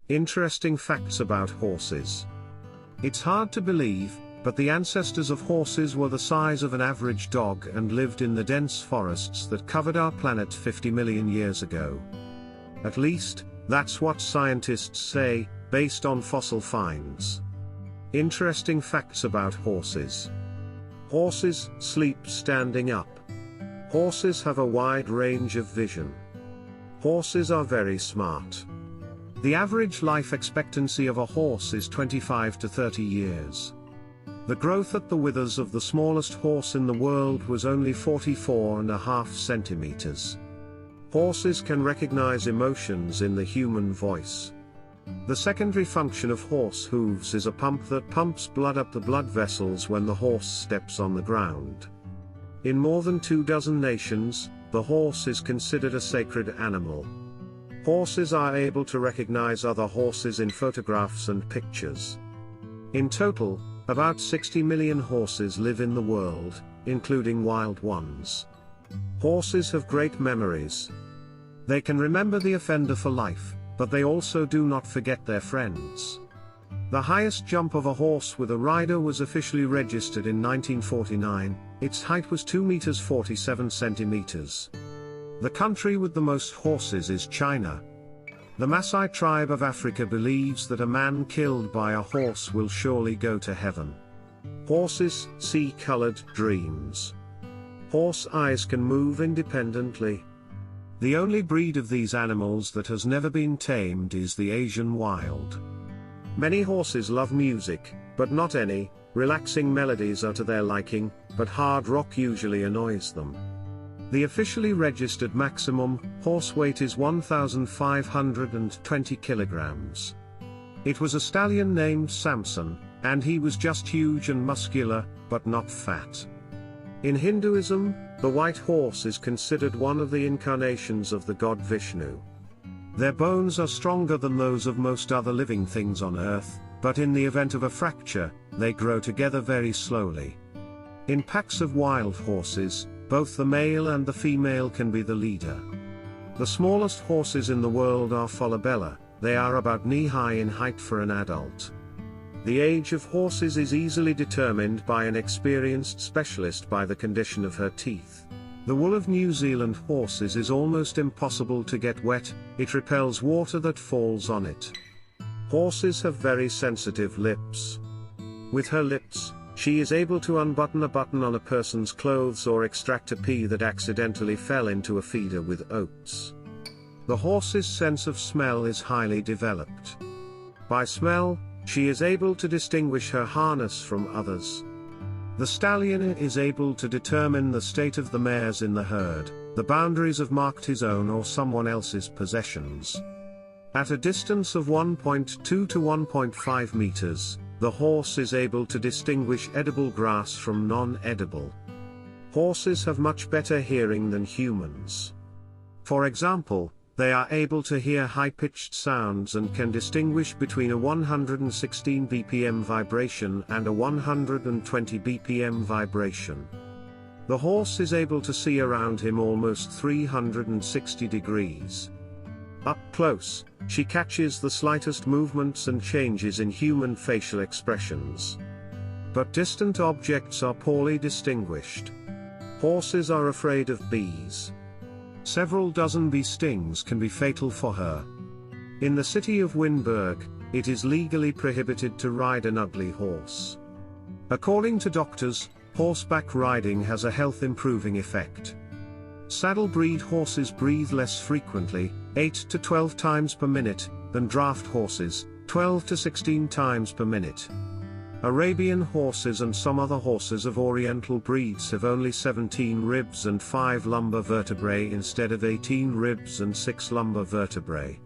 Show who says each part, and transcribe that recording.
Speaker 1: Interesting facts about horses. It's hard to believe, but the ancestors of horses were the size of an average dog and lived in the dense forests that covered our planet 50 million years ago. At least, that's what scientists say, based on fossil finds. Interesting facts about horses. Horses sleep standing up. Horses have a wide range of vision. Horses are very smart. The average life expectancy of a horse is 25 to 30 years. The growth at the withers of the smallest horse in the world was only 44.5 centimeters. Horses can recognize emotions in the human voice. The secondary function of horse hooves is a pump that pumps blood up the blood vessels when the horse steps on the ground. In more than 24 nations, the horse is considered a sacred animal. Horses are able to recognize other horses in photographs and pictures. In total, about 60 million horses live in the world, including wild ones. Horses have great memories. They can remember the offender for life, but they also do not forget their friends. The highest jump of a horse with a rider was officially registered in 1949, its height was 2 meters 47 centimeters. The country with the most horses is China. The Maasai tribe of Africa believes that a man killed by a horse will surely go to heaven. Horses see colored dreams. Horse eyes can move independently. The only breed of these animals that has never been tamed is the Asian wild. Many horses love music, but not any. Relaxing melodies are to their liking, but hard rock usually annoys them. The officially registered maximum horse weight is 1,520 kilograms. It was a stallion named Samson, and he was just huge and muscular, but not fat. In Hinduism, the white horse is considered one of the incarnations of the god Vishnu. Their bones are stronger than those of most other living things on earth, but in the event of a fracture, they grow together very slowly. In packs of wild horses, both the male and the female can be the leader. The smallest horses in the world are Falabella. They are about knee-high in height for an adult. The age of horses is easily determined by an experienced specialist by the condition of her teeth. The wool of New Zealand horses is almost impossible to get wet, it repels water that falls on it. Horses have very sensitive lips. With her lips, she is able to unbutton a button on a person's clothes or extract a pea that accidentally fell into a feeder with oats. The horse's sense of smell is highly developed. By smell, she is able to distinguish her harness from others. The stallion is able to determine the state of the mares in the herd, the boundaries of marked his own or someone else's possessions. At a distance of 1.2 to 1.5 meters, the horse is able to distinguish edible grass from non-edible. Horses have much better hearing than humans. For example, they are able to hear high-pitched sounds and can distinguish between a 116 bpm vibration and a 120 bpm vibration. The horse is able to see around him almost 360 degrees. Up close, she catches the slightest movements and changes in human facial expressions. But distant objects are poorly distinguished. Horses are afraid of bees. Several dozen bee stings can be fatal for her. In the city of Wynberg, it is legally prohibited to ride an ugly horse. According to doctors, horseback riding has a health-improving effect. Saddle breed horses breathe less frequently, 8 to 12 times per minute, than draft horses, 12 to 16 times per minute. Arabian horses and some other horses of oriental breeds have only 17 ribs and 5 lumbar vertebrae instead of 18 ribs and 6 lumbar vertebrae.